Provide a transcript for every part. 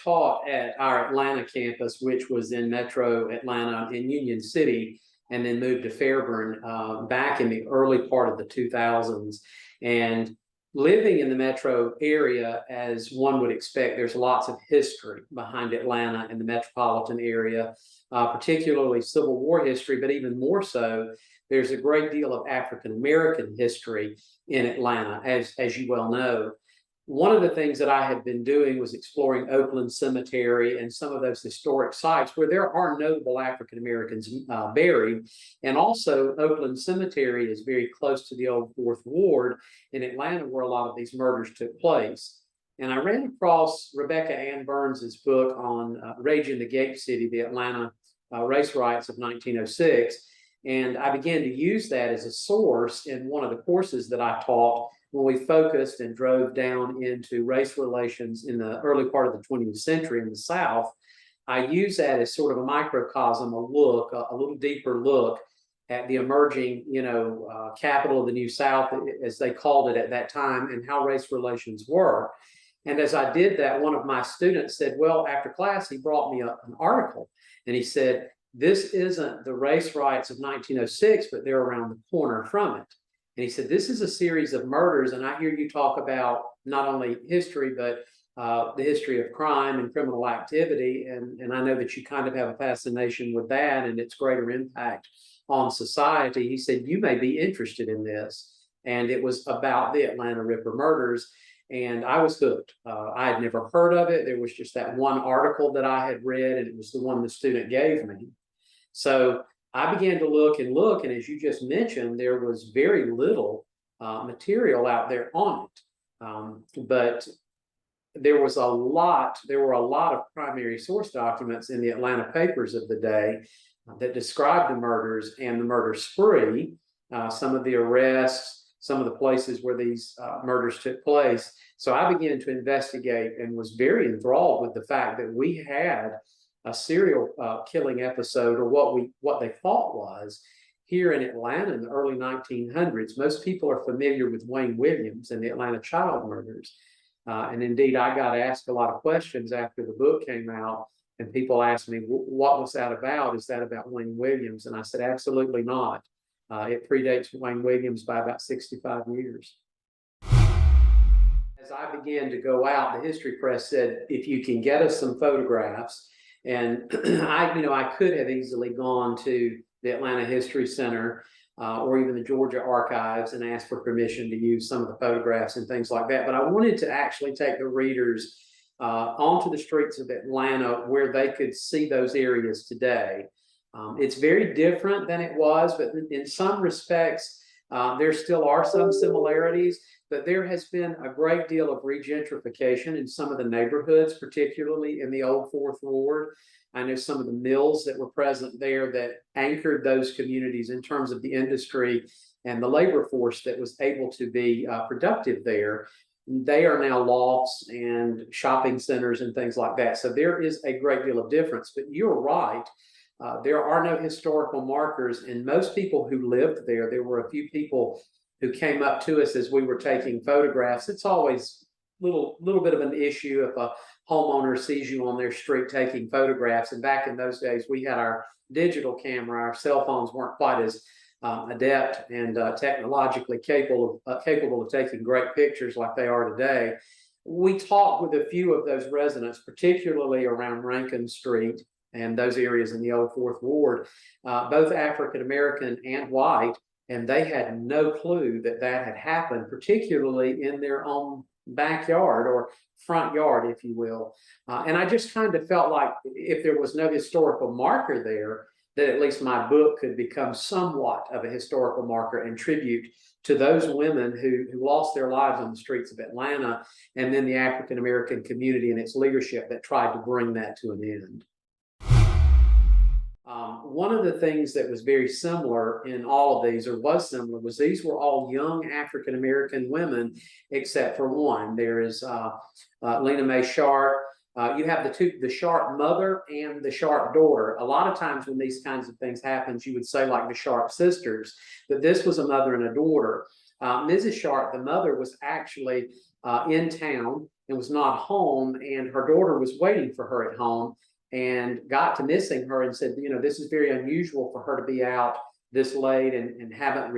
Taught at our Atlanta campus, which was in Metro Atlanta in Union City, and then moved to Fairburn back in the early part of the 2000s. And living in the metro area, as one would expect, there's lots of history behind Atlanta and the metropolitan area, particularly Civil War history, but even more so, there's a great deal of African American history in Atlanta, as you well know. One of the things that I had been doing was exploring Oakland Cemetery and some of those historic sites where there are notable African Americans buried. And also, Oakland Cemetery is very close to the old Fourth Ward in Atlanta, where a lot of these murders took place. And I ran across Rebecca Ann Burns's book on Rage in the Gate City, the Atlanta race riots of 1906. And I began to use that as a source in one of the courses that I taught when we focused and drove down into race relations in the early part of the 20th century in the South. I use that as sort of a microcosm, a little deeper look at the emerging, capital of the New South, as they called it at that time, and how race relations were. And as I did that, one of my students said, well, after class, he brought me an article, and he said, this isn't the race riots of 1906, but they're around the corner from it. And he said, this is a series of murders, and I hear you talk about not only history, but the history of crime and criminal activity. And I know that you kind of have a fascination with that and its greater impact on society. He said, you may be interested in this. And it was about the Atlanta Ripper murders. And I was hooked. I had never heard of it. There was just that one article that I had read, and it was the one the student gave me. So I began to look, and as you just mentioned, there was very little material out there on it. But there were a lot of primary source documents in the Atlanta papers of the day that described the murders and the murder spree, some of the arrests, some of the places where these murders took place. So I began to investigate and was very enthralled with the fact that we had a serial killing episode, or what they thought was, here in Atlanta in the early 1900s. Most people are familiar with Wayne Williams and the Atlanta child murders. And indeed, I got asked a lot of questions after the book came out, and people asked me, what was that about? Is that about Wayne Williams? And I said, absolutely not. It predates Wayne Williams by about 65 years. As I began to go out, the history press said, if you can get us some photographs. And I could have easily gone to the Atlanta History Center or even the Georgia Archives and asked for permission to use some of the photographs and things like that. But I wanted to actually take the readers onto the streets of Atlanta where they could see those areas today. It's very different than it was, but in some respects, there still are some similarities. But there has been a great deal of regentrification in some of the neighborhoods, particularly in the old Fourth Ward. I know some of the mills that were present there that anchored those communities in terms of the industry and the labor force that was able to be productive there. They are now lofts and shopping centers and things like that. So there is a great deal of difference. But you're right. There are no historical markers, and most people who lived there were a few people who came up to us as we were taking photographs. It's always a little bit of an issue if a homeowner sees you on their street taking photographs. And back in those days, we had our digital camera. Our cell phones weren't quite as adept and technologically capable of taking great pictures like they are today. We talked with a few of those residents, particularly around Rankin Street and those areas in the old Fourth Ward, both African American and white. And they had no clue that had happened, particularly in their own backyard or front yard, if you will. And I just kind of felt like if there was no historical marker there, that at least my book could become somewhat of a historical marker and tribute to those women who lost their lives on the streets of Atlanta, and then the African American community and its leadership that tried to bring that to an end. One of the things that was very similar in all of these, or was similar, was these were all young African American women, except for one. There is Lena Mae Sharp. You have the Sharp mother and the Sharp daughter. A lot of times when these kinds of things happen, you would say like the Sharp sisters, but this was a mother and a daughter. Mrs. Sharp, the mother, was actually in town and was not home, and her daughter was waiting for her at home and got to missing her and said, this is very unusual for her to be out this late and hasn't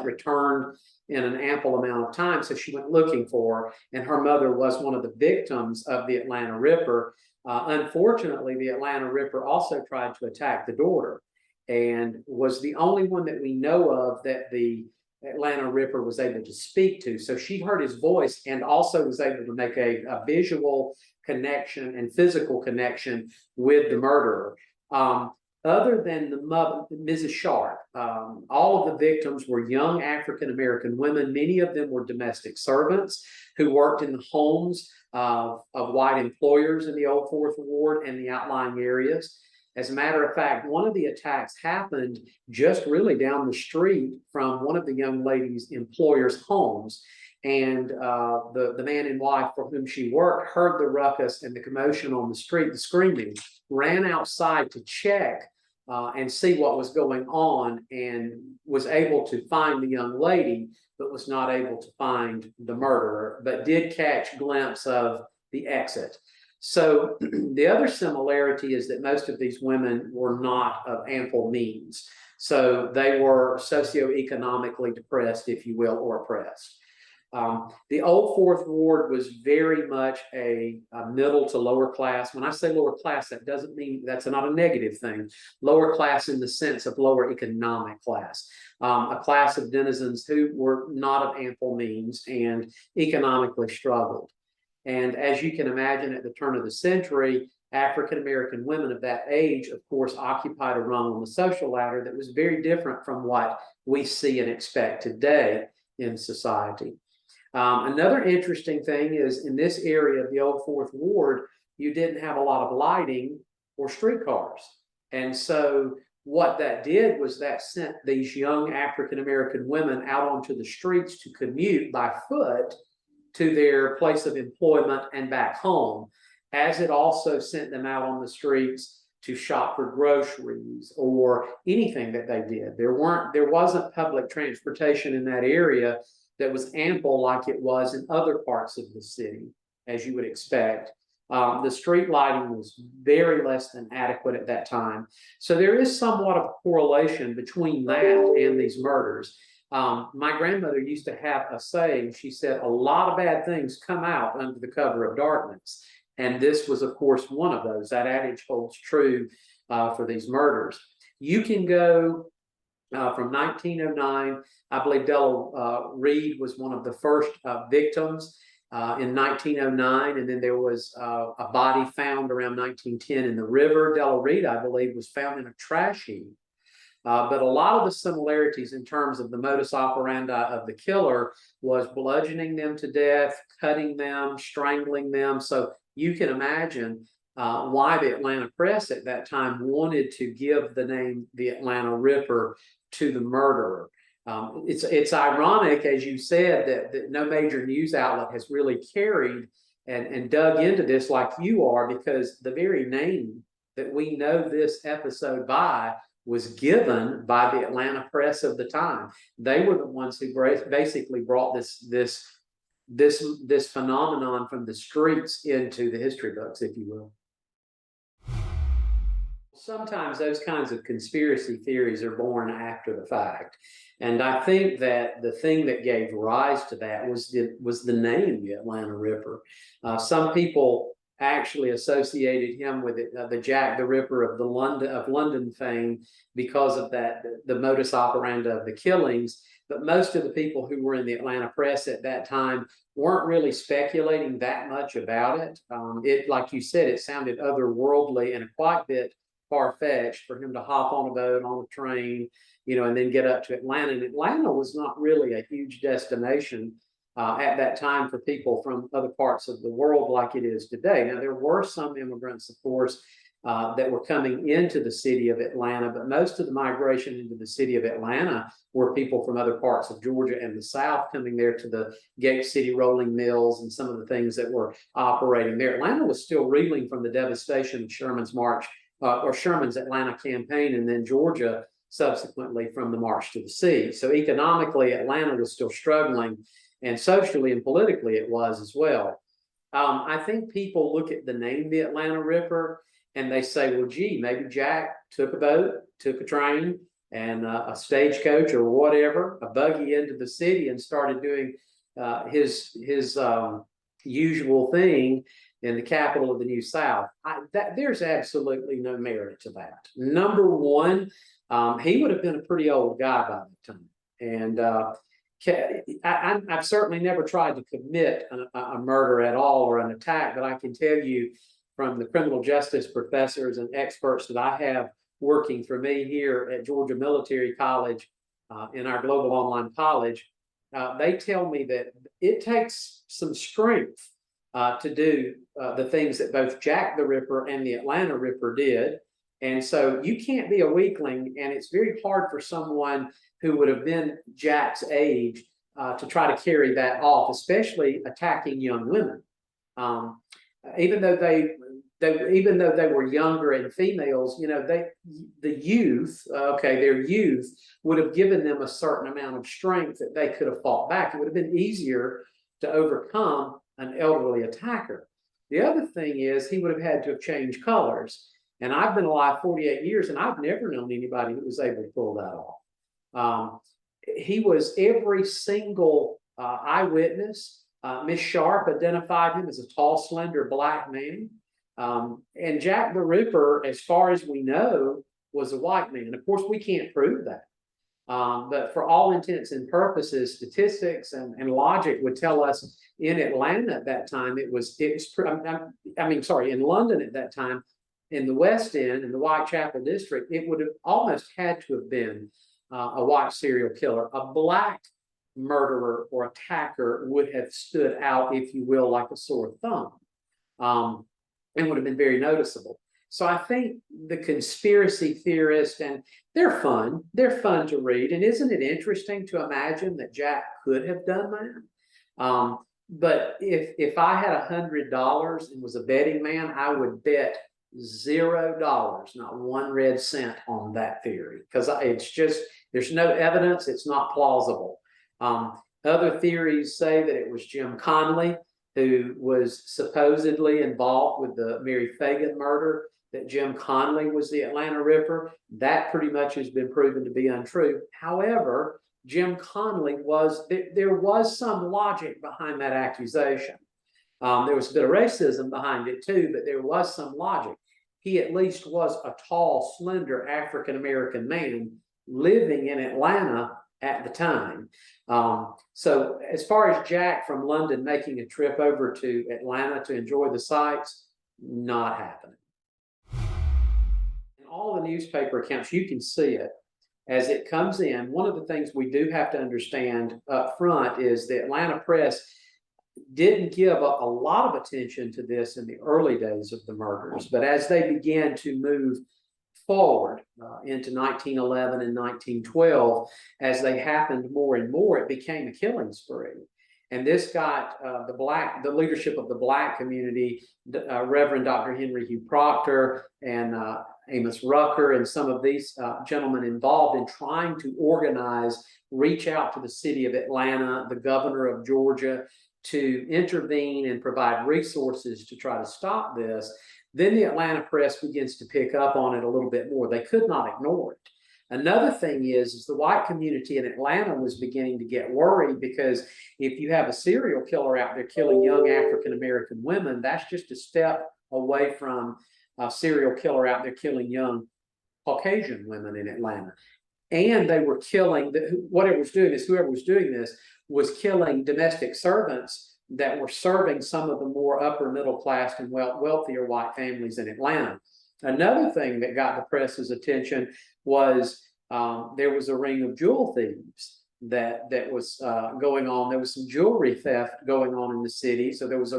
returned in an ample amount of time. So she went looking for her, and her mother was one of the victims of the Atlanta Ripper. Unfortunately, the Atlanta Ripper also tried to attack the daughter and was the only one that we know of that the Atlanta Ripper was able to speak to. So she heard his voice and also was able to make a visual connection and physical connection with the murderer. Other than the mother, Mrs. Sharp, all of the victims were young African American women. Many of them were domestic servants who worked in the homes of white employers in the Old Fourth Ward and the outlying areas. As a matter of fact, one of the attacks happened just really down the street from one of the young ladies' employers' homes. And the man and wife for whom she worked heard the ruckus and the commotion on the street, the screaming, ran outside to check and see what was going on, and was able to find the young lady, but was not able to find the murderer, but did catch a glimpse of the exit. So the other similarity is that most of these women were not of ample means. So they were socioeconomically depressed, if you will, or oppressed. The Old Fourth Ward was very much a middle to lower class. When I say lower class, that doesn't mean, that's not a negative thing. Lower class in the sense of lower economic class. A class of denizens who were not of ample means and economically struggled. And as you can imagine, at the turn of the century, African American women of that age, of course, occupied a rung on the social ladder that was very different from what we see and expect today in society. Another interesting thing is in this area of the Old Fourth Ward, you didn't have a lot of lighting or streetcars. And so what that did was that sent these young African American women out onto the streets to commute by foot to their place of employment and back home, as it also sent them out on the streets to shop for groceries or anything that they did. There wasn't public transportation in that area that was ample like it was in other parts of the city, as you would expect. The street lighting was very less than adequate at that time. So there is somewhat of a correlation between that and these murders. My grandmother used to have a saying. She said, a lot of bad things come out under the cover of darkness. And this was, of course, one of those. That adage holds true for these murders. You can go from 1909. I believe Della Reed was one of the first victims in 1909. And then there was a body found around 1910 in the river. Della Reed, I believe, was found in a trash heap. But a lot of the similarities in terms of the modus operandi of the killer was bludgeoning them to death, cutting them, strangling them. So you can imagine why the Atlanta press at that time wanted to give the name the Atlanta Ripper to the murderer. It's ironic, as you said, that no major news outlet has really carried and dug into this like you are, because the very name that we know this episode by was given by the Atlanta press of the time. They were the ones who basically brought this phenomenon from the streets into the history books, if you will. Sometimes those kinds of conspiracy theories are born after the fact. And I think that the thing that gave rise to that was the name, the Atlanta Ripper. Some people actually associated him with the Jack the Ripper of London fame because of that, the modus operandi of the killings. but most of the people who were in the Atlanta press at that time weren't really speculating that much about it. It, like you said, it sounded otherworldly and quite a bit far-fetched for him to hop on a boat, on a train, and then get up to Atlanta. And Atlanta was not really a huge destination at that time for people from other parts of the world like it is today. Now, there were some immigrants, of course, that were coming into the city of Atlanta, but most of the migration into the city of Atlanta were people from other parts of Georgia and the South coming there to the Gate City rolling mills and some of the things that were operating there. Atlanta was still reeling from the devastation of Sherman's march or Sherman's Atlanta campaign, and then Georgia subsequently from the March to the Sea. So economically, Atlanta was still struggling, and socially and politically it was as well. I think people look at the name the Atlanta Ripper and they say, well, gee, maybe Jack took a boat, took a train, and a stagecoach or whatever, a buggy into the city and started doing his usual thing in the capital of the New South. There's absolutely no merit to that. Number one, he would have been a pretty old guy by that time. And I've certainly never tried to commit a murder at all or an attack, but I can tell you from the criminal justice professors and experts that I have working for me here at Georgia Military College in our global online college, they tell me that it takes some strength to do the things that both Jack the Ripper and the Atlanta Ripper did. And so you can't be a weakling, and it's very hard for someone who would have been Jack's age to try to carry that off, especially attacking young women. Even though they were younger and females, their youth would have given them a certain amount of strength that they could have fought back. It would have been easier to overcome an elderly attacker. The other thing is he would have had to have changed colors. And I've been alive 48 years, and I've never known anybody who was able to pull that off. He was every single eyewitness. Miss Sharp identified him as a tall, slender black man. And Jack the Ripper, as far as we know, was a white man. Of course, we can't prove that. But for all intents and purposes, statistics and logic would tell us in Atlanta at that time, in London at that time, in the West End, in the Whitechapel district, it would have almost had to have been a white serial killer. A black murderer or attacker would have stood out, if you will, like a sore thumb, and would have been very noticeable. So I think the conspiracy theorists, and they're fun to read. And isn't it interesting to imagine that Jack could have done that? But if I had $100 and was a betting man, I would bet $0, not 1 red cent on that theory, because it's just, there's no evidence, it's not plausible. Other theories say that it was Jim Conley who was supposedly involved with the Mary Fagan murder, that Jim Conley was the Atlanta Ripper. That pretty much has been proven to be untrue. However, Jim Conley there was some logic behind that accusation. There was a bit of racism behind it too, but there was some logic. He at least was a tall, slender African-American man living in Atlanta at the time. So as far as Jack from London making a trip over to Atlanta to enjoy the sights, not happening. In all the newspaper accounts, you can see it as it comes in. One of the things we do have to understand up front is the Atlanta press didn't give a lot of attention to this in the early days of the murders, but as they began to move forward into 1911 and 1912, as they happened more and more, it became a killing spree. And this got the leadership of the Black community, Reverend Dr. Henry Hugh Proctor and Amos Rucker, and some of these gentlemen involved in trying to organize, reach out to the city of Atlanta, the governor of Georgia, to intervene and provide resources to try to stop this. Then the Atlanta press begins to pick up on it a little bit more. They could not ignore it. Another thing is the white community in Atlanta was beginning to get worried, because if you have a serial killer out there killing young African-American women, that's just a step away from a serial killer out there killing young Caucasian women in Atlanta. And they were killing, whoever was doing this was killing domestic servants that were serving some of the more upper middle class and wealthier white families in Atlanta. Another thing that got the press's attention was there was a ring of jewel thieves that was going on. There was some jewelry theft going on in the city, so there was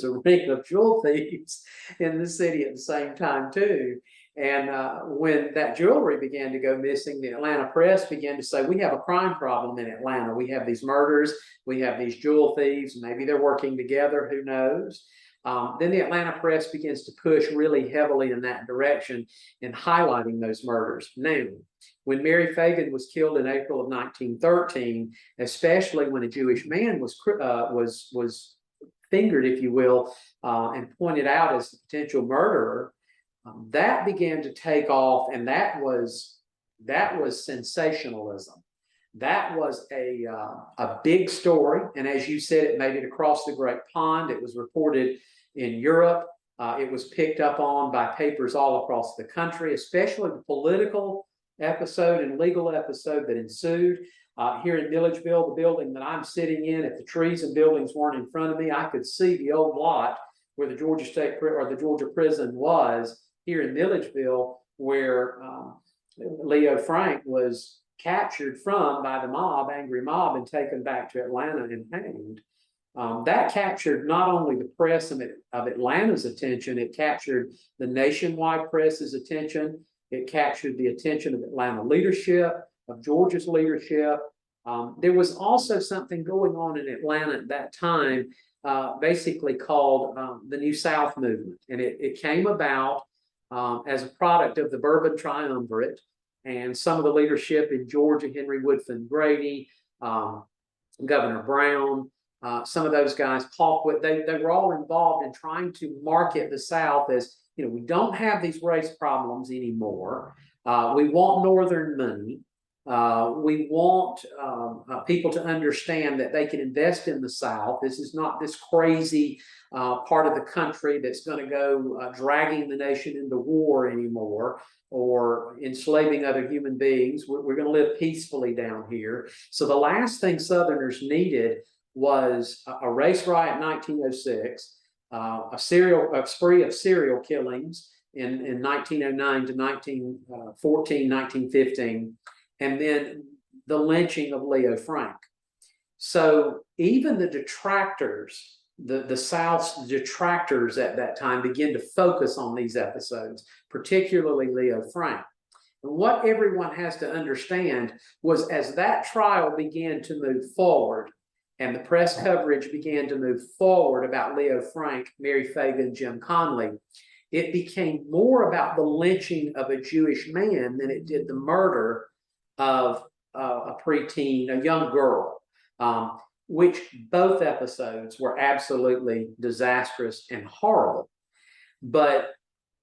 a ring of jewel thieves in the city at the same time too. And when that jewelry began to go missing, the Atlanta press began to say, we have a crime problem in Atlanta. We have these murders, we have these jewel thieves, maybe they're working together, who knows? Then the Atlanta press begins to push really heavily in that direction in highlighting those murders. Now, when Mary Fagan was killed in April of 1913, especially when a Jewish man was fingered, if you will, and pointed out as the potential murderer, that began to take off, and that was sensationalism. That was a big story, and as you said, it made it across the Great Pond. It was reported in Europe. It was picked up on by papers all across the country, especially the political episode and legal episode that ensued. Here in Milledgeville, the building that I'm sitting in, if the trees and buildings weren't in front of me, I could see the old lot where the Georgia State or the Georgia prison was here in Milledgeville, where Leo Frank was captured from by the mob, angry mob, and taken back to Atlanta and hanged. That captured not only the press of Atlanta's attention, it captured the nationwide press's attention. It captured the attention of Atlanta leadership, of Georgia's leadership. There was also something going on in Atlanta at that time, basically called the New South movement. And it came about as a product of the Bourbon Triumvirate and some of the leadership in Georgia, Henry Woodfin Grady, Governor Brown, some of those guys, they were all involved in trying to market the South as, we don't have these race problems anymore. We want Northern money. We want people to understand that they can invest in the South. This is not this crazy part of the country that's going to go dragging the nation into war anymore or enslaving other human beings. We're going to live peacefully down here. So the last thing Southerners needed was a race riot in 1906, a spree of serial killings in 1909 to 1914, 1915, and then the lynching of Leo Frank. So even the detractors, the South's detractors at that time began to focus on these episodes, particularly Leo Frank. And what everyone has to understand was as that trial began to move forward and the press coverage began to move forward about Leo Frank, Mary Fagan, Jim Conley, it became more about the lynching of a Jewish man than it did the murder of a preteen, a young girl, which both episodes were absolutely disastrous and horrible. But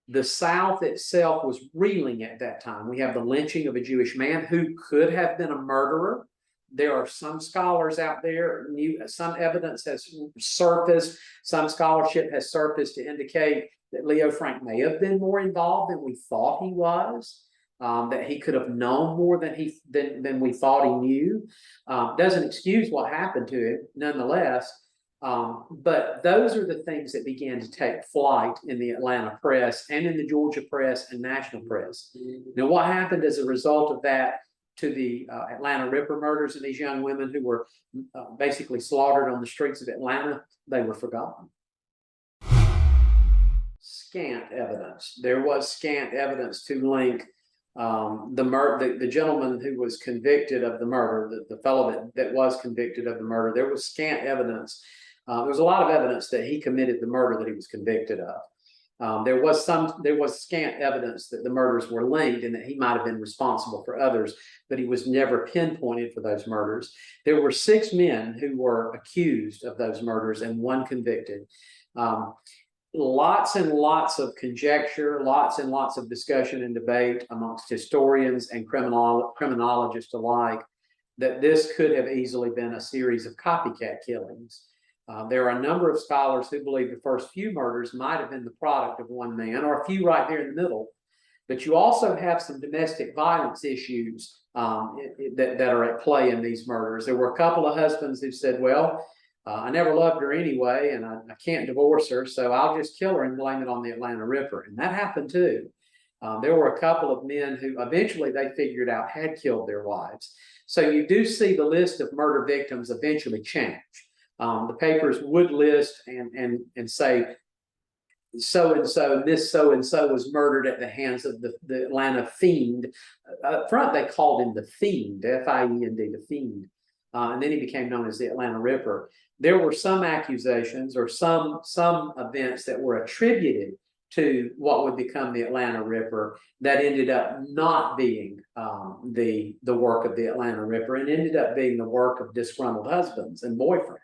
the South itself was reeling at that time. We have the lynching of a Jewish man who could have been a murderer. There are some scholars out there, some evidence has surfaced, some scholarship has surfaced to indicate that Leo Frank may have been more involved than we thought he was. That he could have known more than we thought he knew. Doesn't excuse what happened to him, nonetheless. But those are the things that began to take flight in the Atlanta press and in the Georgia press and national press. Now, what happened as a result of that to the Atlanta Ripper murders and these young women who were basically slaughtered on the streets of Atlanta? They were forgotten. Scant evidence. There was scant evidence to link the gentleman who was convicted of the murder, the fellow that was convicted of the murder. There was scant evidence. There was a lot of evidence that he committed the murder that he was convicted of. There was scant evidence that the murders were linked and that he might have been responsible for others, but he was never pinpointed for those murders. There were 6 men who were accused of those murders and 1 convicted. Lots and lots of conjecture, lots and lots of discussion and debate amongst historians and criminologists alike that this could have easily been a series of copycat killings. There are a number of scholars who believe the first few murders might have been the product of one man, or a few right there in the middle, But you also have some domestic violence issues that are at play in these murders. There were a couple of husbands who said, well, I never loved her anyway, and I can't divorce her, so I'll just kill her and blame it on the Atlanta Ripper. And that happened too. There were a couple of men who eventually they figured out had killed their wives. So you do see the list of murder victims eventually change. The papers would list and say, this so-and-so was murdered at the hands of the Atlanta Fiend. Up front, they called him the Fiend, F-I-E-N-D, the Fiend. And then he became known as the Atlanta Ripper. There were some accusations or some events that were attributed to what would become the Atlanta Ripper that ended up not being the work of the Atlanta Ripper and ended up being the work of disgruntled husbands and boyfriends.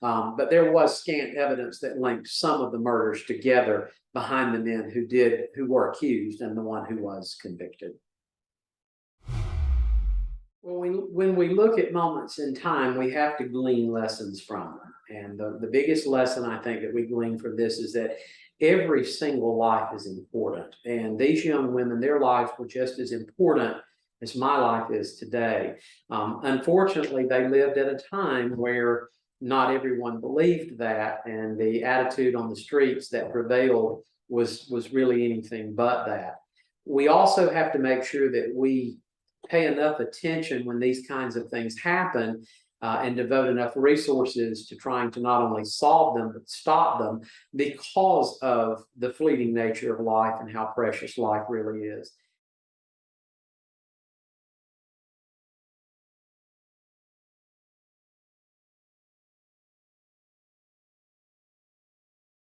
But there was scant evidence that linked some of the murders together behind the men who were accused and the one who was convicted. Well, when we look at moments in time, we have to glean lessons from them. And the biggest lesson I think that we glean from this is that every single life is important. And these young women, their lives were just as important as my life is today. Unfortunately, they lived at a time where not everyone believed that, and the attitude on the streets that prevailed was really anything but that. We also have to make sure that we pay enough attention when these kinds of things happen and devote enough resources to trying to not only solve them, but stop them because of the fleeting nature of life and how precious life really is.